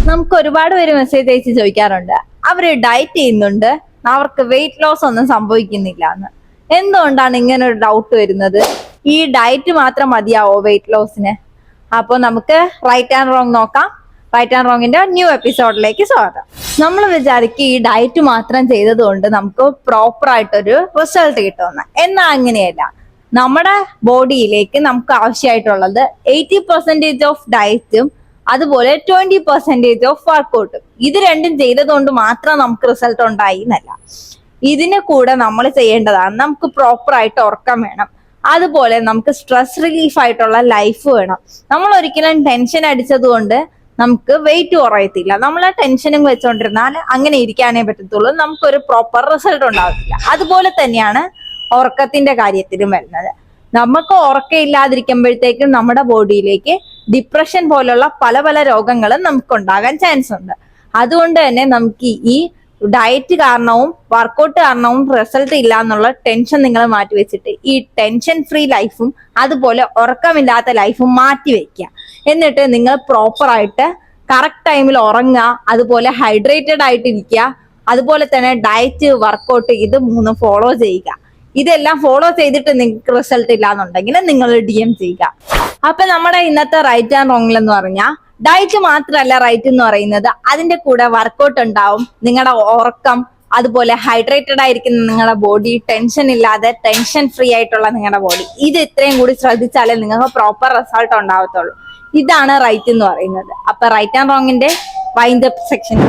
നമുക്ക് ഒരുപാട് പേര് മെസ്സേജ് അയച്ച് ചോദിക്കാറുണ്ട്, അവര് ഡയറ്റ് ചെയ്യുന്നുണ്ട്, അവർക്ക് വെയിറ്റ് ലോസ് ഒന്നും സംഭവിക്കുന്നില്ല എന്ന്. എന്തുകൊണ്ടാണ് ഇങ്ങനെ ഒരു ഡൗട്ട് വരുന്നത്? ഈ ഡയറ്റ് മാത്രം മതിയാവോ വെയിറ്റ് ലോസിന്? അപ്പോൾ നമുക്ക് റൈറ്റ് ആൻഡ് റോങ് നോക്കാം. റൈറ്റ് ആൻഡ് റോങ്ങിന്റെ ന്യൂ എപ്പിസോഡിലേക്ക് സ്വാഗതം. നമ്മൾ വിചാരിക്കും ഈ ഡയറ്റ് മാത്രം ചെയ്തത് കൊണ്ട് നമുക്ക് പ്രോപ്പർ ആയിട്ടൊരു റിസൾട്ട് കിട്ടുമെന്ന്. എന്നാൽ അങ്ങനെയല്ല. നമ്മുടെ ബോഡിയിലേക്ക് നമുക്ക് ആവശ്യമായിട്ടുള്ളത് 80% ഓഫ് ഡയറ്റും അതുപോലെ 20% ഓഫ് വർക്കൗട്ടും. ഇത് രണ്ടും ചെയ്തതുകൊണ്ട് മാത്രം നമുക്ക് റിസൾട്ട് ഉണ്ടായി എന്നല്ല. ഇതിന് കൂടെ നമ്മൾ ചെയ്യേണ്ടതാണ്, നമുക്ക് പ്രോപ്പർ ആയിട്ട് ഉറക്കം വേണം, അതുപോലെ നമുക്ക് സ്ട്രെസ് റിലീഫ് ആയിട്ടുള്ള ലൈഫ് വേണം. നമ്മൾ ഒരിക്കലും ടെൻഷൻ അടിച്ചത് കൊണ്ട് നമുക്ക് വെയിറ്റ് കുറയത്തില്ല. നമ്മൾ ആ ടെൻഷനും വെച്ചോണ്ടിരുന്നാൽ അങ്ങനെ ഇരിക്കാനേ പറ്റത്തുള്ളൂ, നമുക്കൊരു പ്രോപ്പർ റിസൾട്ട് ഉണ്ടാകത്തില്ല. അതുപോലെ തന്നെയാണ് ഉറക്കത്തിന്റെ കാര്യത്തിലും വരുന്നത്. നമുക്ക് ഉറക്കം ഇല്ലാതിരിക്കുമ്പോഴത്തേക്കും നമ്മുടെ ബോഡിയിലേക്ക് ഡിപ്രഷൻ പോലുള്ള പല പല രോഗങ്ങളും നമുക്ക് ഉണ്ടാകാൻ ചാൻസ് ഉണ്ട്. അതുകൊണ്ട് തന്നെ നമുക്ക് ഈ ഡയറ്റ് കാരണവും വർക്കൗട്ട് കാരണവും റിസൾട്ട് ഇല്ല എന്നുള്ള ടെൻഷൻ നിങ്ങൾ മാറ്റി വെച്ചിട്ട് ഈ ടെൻഷൻ ഫ്രീ ലൈഫും അതുപോലെ ഉറക്കമില്ലാത്ത ലൈഫും മാറ്റി വെക്കുക. എന്നിട്ട് നിങ്ങൾ പ്രോപ്പർ ആയിട്ട് കറക്റ്റ് ടൈമിൽ ഉറങ്ങുക, അതുപോലെ ഹൈഡ്രേറ്റഡ് ആയിട്ടിരിക്കുക, അതുപോലെ തന്നെ ഡയറ്റ് വർക്കൗട്ട് ഇത് 3 ഫോളോ ചെയ്യുക. ഇതെല്ലാം ഫോളോ ചെയ്തിട്ട് നിങ്ങൾക്ക് റിസൾട്ട് ഇല്ലാന്നുണ്ടെങ്കിൽ നിങ്ങൾ DM ചെയ്യുക. അപ്പൊ നമ്മുടെ ഇന്നത്തെ റൈറ്റ് ആൻഡ് റോങ്ങിൽ എന്ന് പറഞ്ഞാൽ ഡയറ്റ് മാത്രമല്ല റൈറ്റ് എന്ന് പറയുന്നത്, അതിന്റെ കൂടെ വർക്കൗട്ട് ഉണ്ടാവും, നിങ്ങളുടെ ഉറക്കം, അതുപോലെ ഹൈഡ്രേറ്റഡ് ആയിരിക്കുന്ന നിങ്ങളുടെ ബോഡി, ടെൻഷൻ ഇല്ലാതെ ടെൻഷൻ ഫ്രീ ആയിട്ടുള്ള നിങ്ങളുടെ ബോഡി. ഇത് ഇത്രയും കൂടി ശ്രദ്ധിച്ചാലേ നിങ്ങൾക്ക് പ്രോപ്പർ റിസൾട്ട് ഉണ്ടാവത്തുള്ളൂ. ഇതാണ് റൈറ്റ് എന്ന് പറയുന്നത്. അപ്പൊ റൈറ്റ് ആൻഡ് റോങ്ങിന്റെ വൈൻഡ് അപ്പ് സെക്ഷൻ.